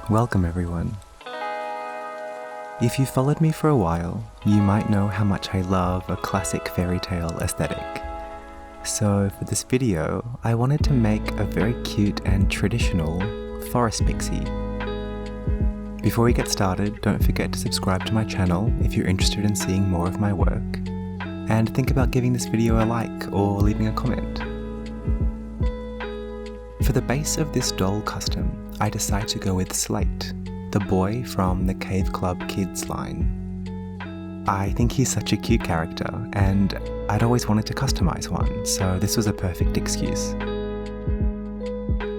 Welcome everyone. If you followed me for a while, you might know how much I love a classic fairy tale aesthetic. So for this video, I wanted to make a very cute and traditional forest pixie. Before we get started, don't forget to subscribe to my channel if you're interested in seeing more of my work, and think about giving this video a like or leaving a comment. For the base of this doll custom, I decided to go with Slate, the boy from the Cave Club Kids line. I think he's such a cute character, and I'd always wanted to customize one, so this was a perfect excuse.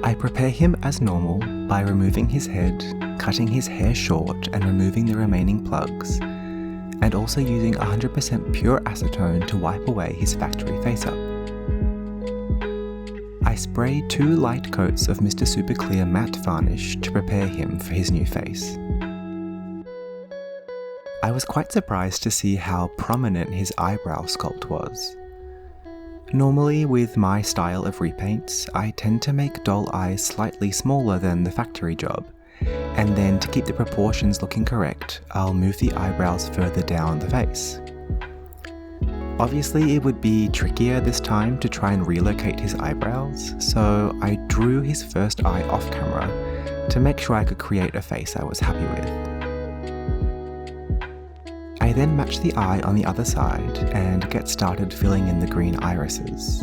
I prepare him as normal by removing his head, cutting his hair short and removing the remaining plugs, and also using 100% pure acetone to wipe away his factory face-up. I spray 2 light coats of Mr. Super Clear matte varnish to prepare him for his new face. I was quite surprised to see how prominent his eyebrow sculpt was. Normally, with my style of repaints, I tend to make doll eyes slightly smaller than the factory job, and then to keep the proportions looking correct, I'll move the eyebrows further down the face. Obviously, it would be trickier this time to try and relocate his eyebrows, so I drew his first eye off camera to make sure I could create a face I was happy with. I then match the eye on the other side and get started filling in the green irises.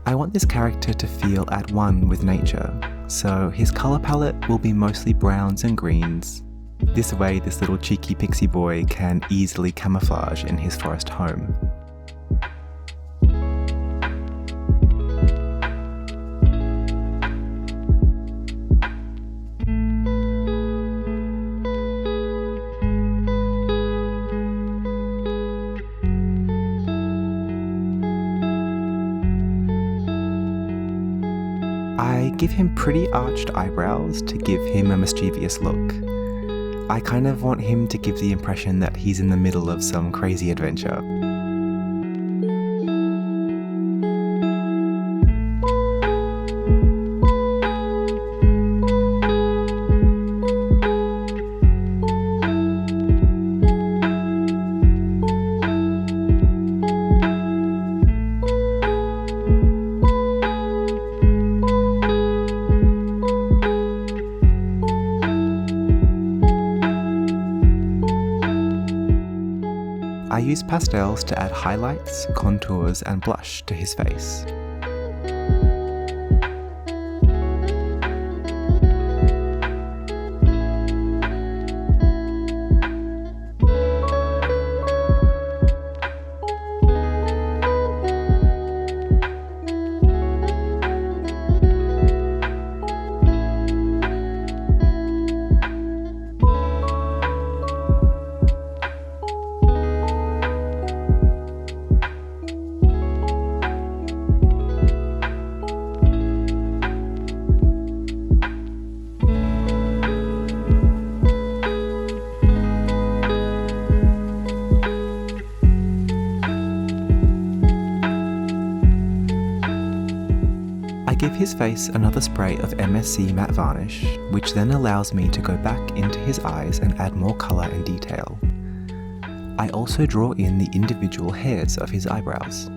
I want this character to feel at one with nature, so his colour palette will be mostly browns and greens. This way this little cheeky pixie boy can easily camouflage in his forest home. I give him pretty arched eyebrows to give him a mischievous look. I kind of want him to give the impression that he's in the middle of some crazy adventure. I use pastels to add highlights, contours, and blush to his face. I give his face another spray of MSC matte varnish, which then allows me to go back into his eyes and add more colour and detail. I also draw in the individual hairs of his eyebrows.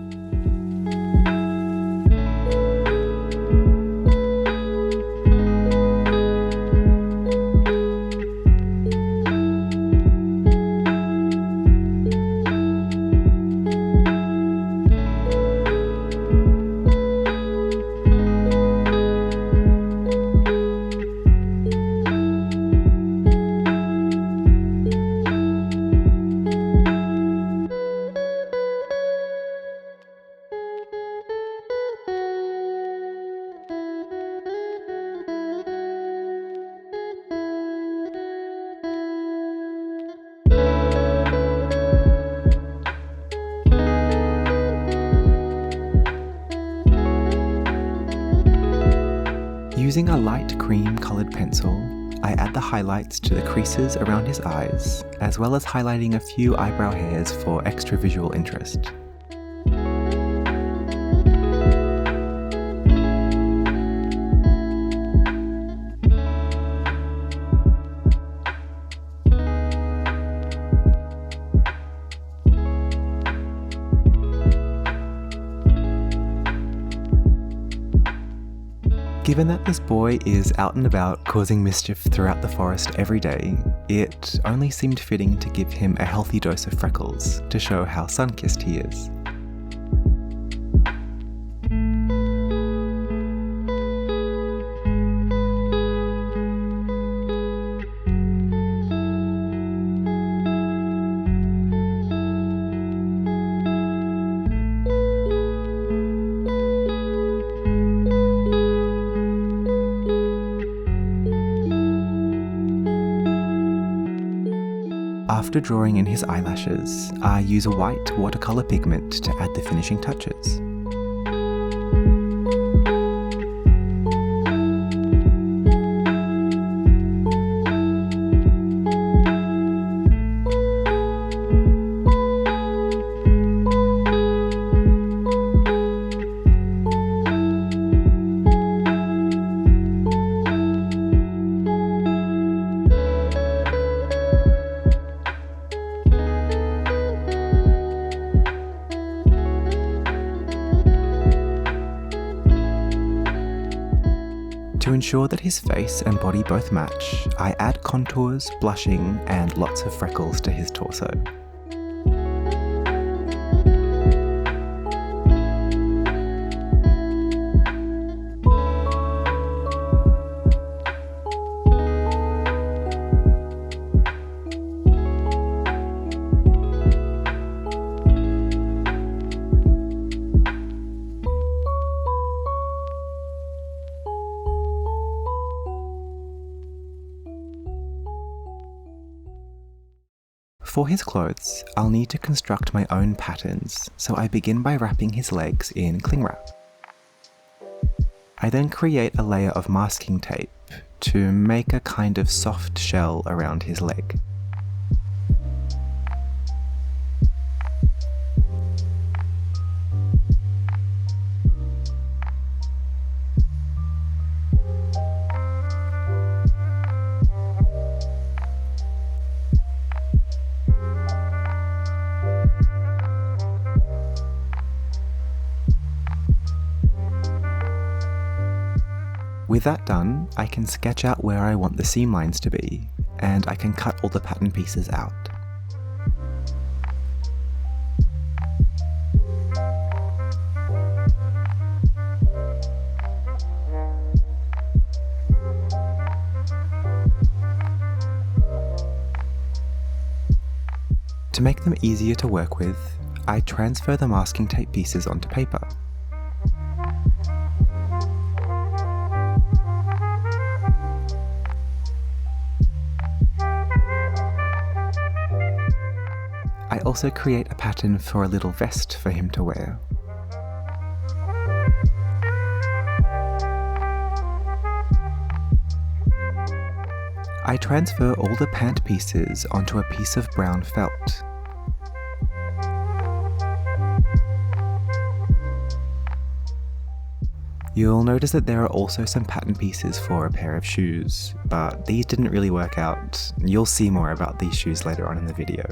Using a light cream coloured pencil, I add the highlights to the creases around his eyes, as well as highlighting a few eyebrow hairs for extra visual interest. Given that this boy is out and about causing mischief throughout the forest every day, it only seemed fitting to give him a healthy dose of freckles to show how sun-kissed he is. After drawing in his eyelashes, I use a white watercolour pigment to add the finishing touches. To ensure that his face and body both match, I add contours, blushing, and lots of freckles to his torso. For his clothes, I'll need to construct my own patterns, so I begin by wrapping his legs in cling wrap. I then create a layer of masking tape to make a kind of soft shell around his leg. With that done, I can sketch out where I want the seam lines to be, and I can cut all the pattern pieces out. To make them easier to work with, I transfer the masking tape pieces onto paper. I also create a pattern for a little vest for him to wear. I transfer all the pant pieces onto a piece of brown felt. You'll notice that there are also some pattern pieces for a pair of shoes, but these didn't really work out. You'll see more about these shoes later on in the video.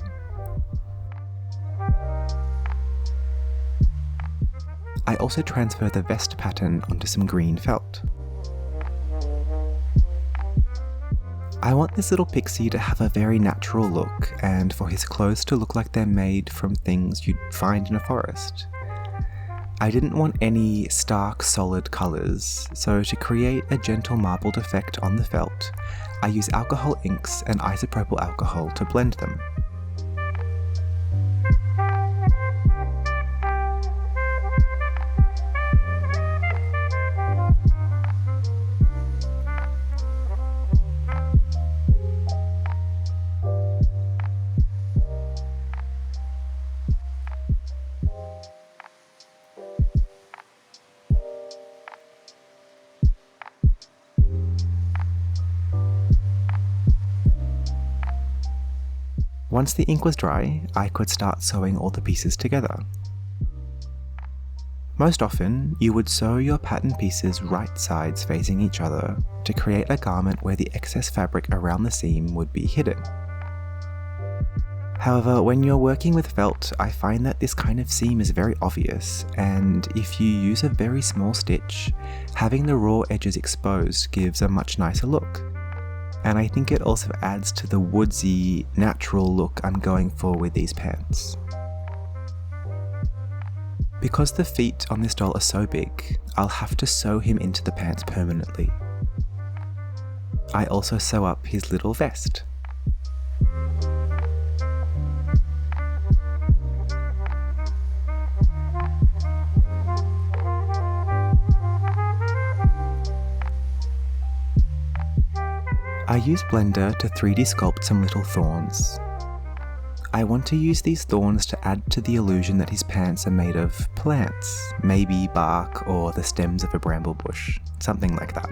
I also transfer the vest pattern onto some green felt. I want this little pixie to have a very natural look and for his clothes to look like they're made from things you'd find in a forest. I didn't want any stark, solid colours, so to create a gentle marbled effect on the felt, I use alcohol inks and isopropyl alcohol to blend them. Once the ink was dry, I could start sewing all the pieces together. Most often, you would sew your pattern pieces right sides facing each other to create a garment where the excess fabric around the seam would be hidden. However, when you're working with felt, I find that this kind of seam is very obvious, and if you use a very small stitch, having the raw edges exposed gives a much nicer look. And I think it also adds to the woodsy, natural look I'm going for with these pants. Because the feet on this doll are so big, I'll have to sew him into the pants permanently. I also sew up his little vest. I use Blender to 3D sculpt some little thorns. I want to use these thorns to add to the illusion that his pants are made of plants, maybe bark or the stems of a bramble bush, something like that.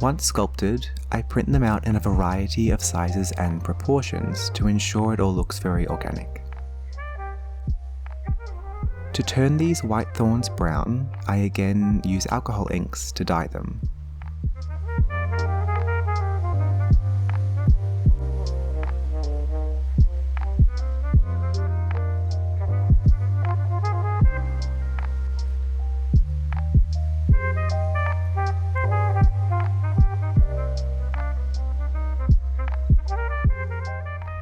Once sculpted, I print them out in a variety of sizes and proportions to ensure it all looks very organic. To turn these white thorns brown, I again use alcohol inks to dye them.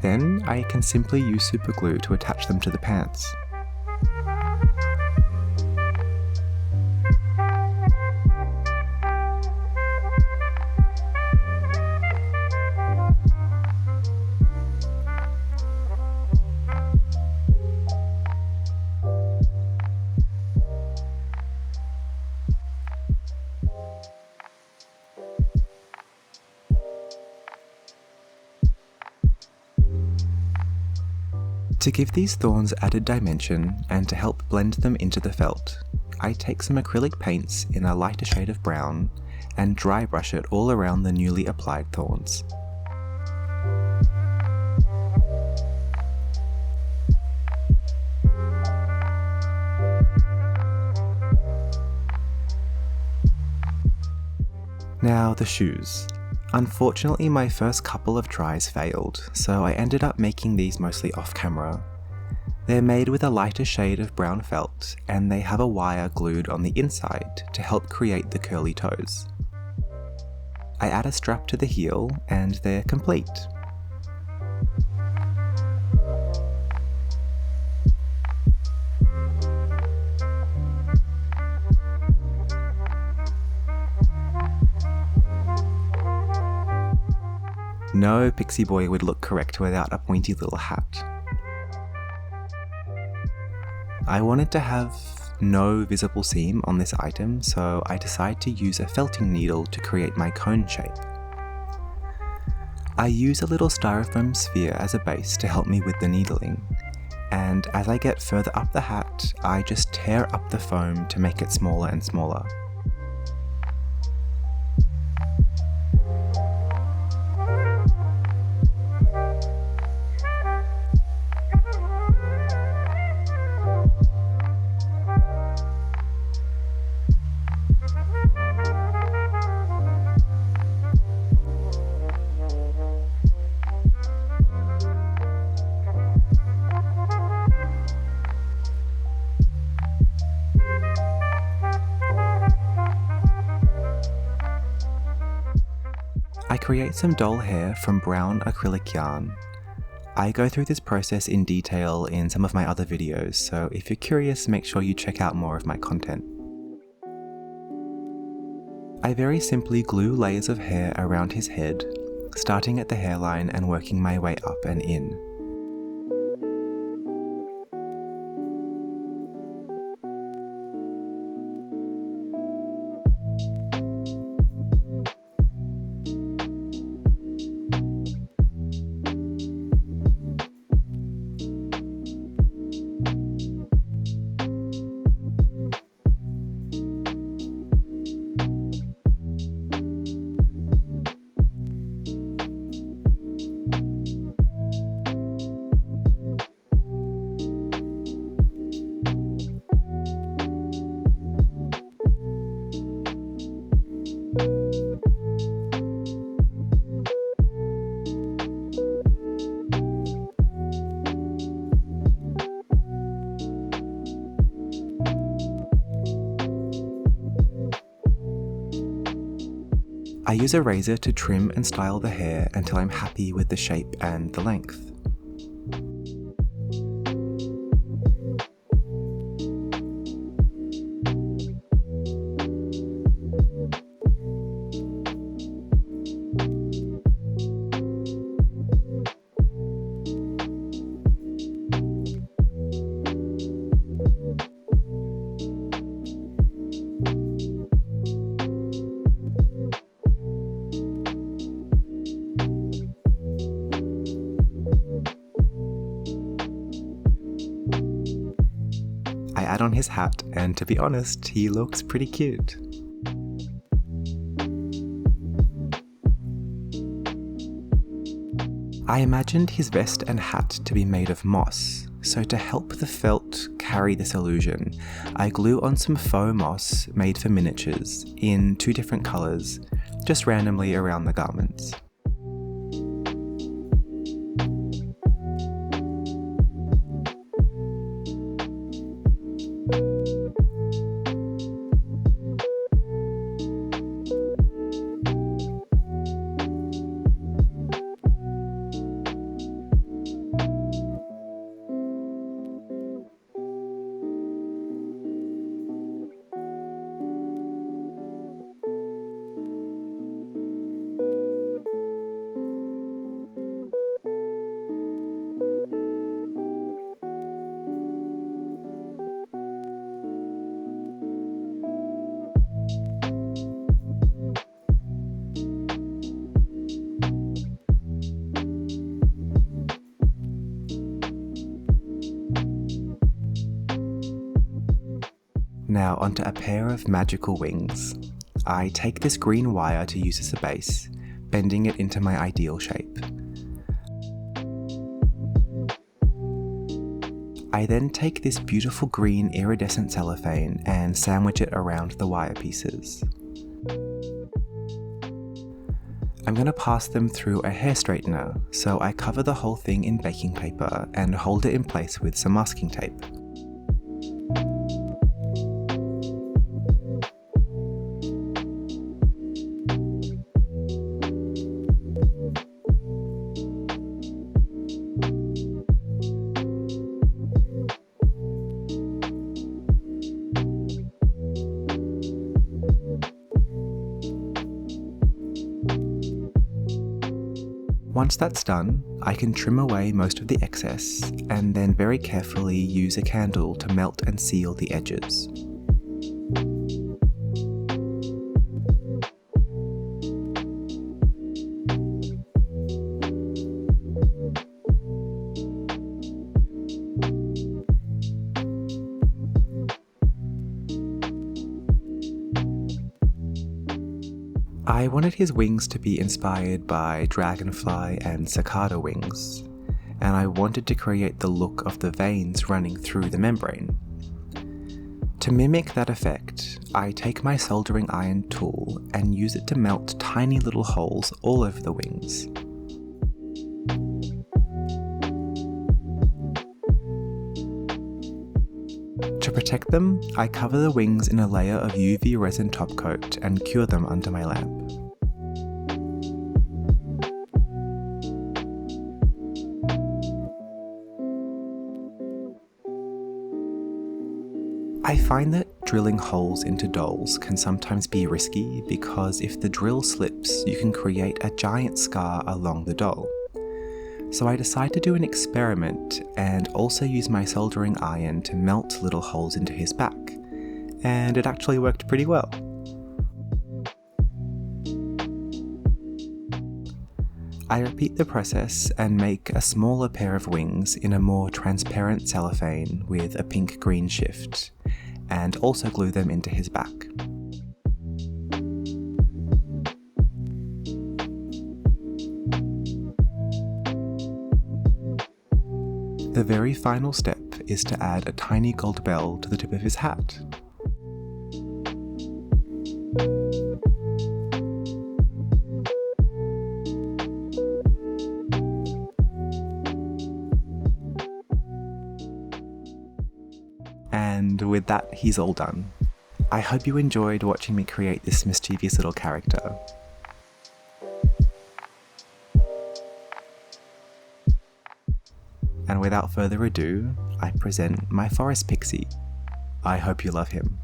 Then I can simply use super glue to attach them to the pants. To give these thorns added dimension and to help blend them into the felt, I take some acrylic paints in a lighter shade of brown and dry brush it all around the newly applied thorns. Now the shoes. Unfortunately, my first couple of tries failed, so I ended up making these mostly off camera. They're made with a lighter shade of brown felt, and they have a wire glued on the inside to help create the curly toes. I add a strap to the heel, and they're complete. No Pixie Boy would look correct without a pointy little hat. I wanted to have no visible seam on this item, so I decided to use a felting needle to create my cone shape. I use a little styrofoam sphere as a base to help me with the needling, and as I get further up the hat, I just tear up the foam to make it smaller and smaller. I create some doll hair from brown acrylic yarn. I go through this process in detail in some of my other videos, so if you're curious, make sure you check out more of my content. I very simply glue layers of hair around his head, starting at the hairline and working my way up and in. I use a razor to trim and style the hair until I'm happy with the shape and the length. I add on his hat, and to be honest, he looks pretty cute. I imagined his vest and hat to be made of moss, so to help the felt carry this illusion, I glue on some faux moss made for miniatures in 2 different colours, just randomly around the garments. Now onto a pair of magical wings. I take this green wire to use as a base, bending it into my ideal shape. I then take this beautiful green iridescent cellophane and sandwich it around the wire pieces. I'm going to pass them through a hair straightener, so I cover the whole thing in baking paper and hold it in place with some masking tape. Once that's done, I can trim away most of the excess and then very carefully use a candle to melt and seal the edges. I wanted his wings to be inspired by dragonfly and cicada wings, and I wanted to create the look of the veins running through the membrane. To mimic that effect, I take my soldering iron tool and use it to melt tiny little holes all over the wings. To protect them, I cover the wings in a layer of UV resin topcoat and cure them under my lamp. I find that drilling holes into dolls can sometimes be risky because if the drill slips, you can create a giant scar along the doll. So I decide to do an experiment and also use my soldering iron to melt little holes into his back, and it actually worked pretty well. I repeat the process and make a smaller pair of wings in a more transparent cellophane with a pink-green shift, and also glue them into his back. The very final step is to add a tiny gold bell to the tip of his hat. And with that, he's all done. I hope you enjoyed watching me create this mischievous little character. and without further ado, I present my forest pixie. I hope you love him.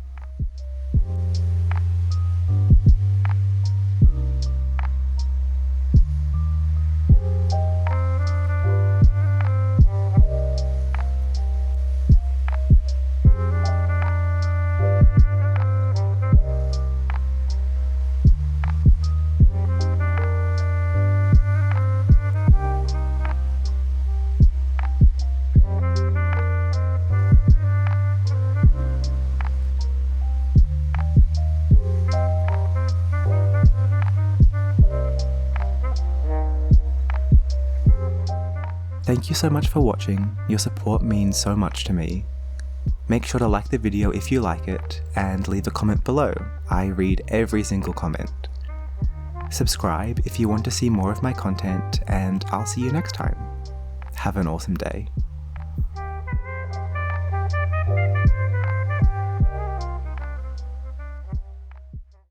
Thank you so much for watching, your support means so much to me. Make sure to like the video if you like it, and leave a comment below, I read every single comment. Subscribe if you want to see more of my content, and I'll see you next time. Have an awesome day.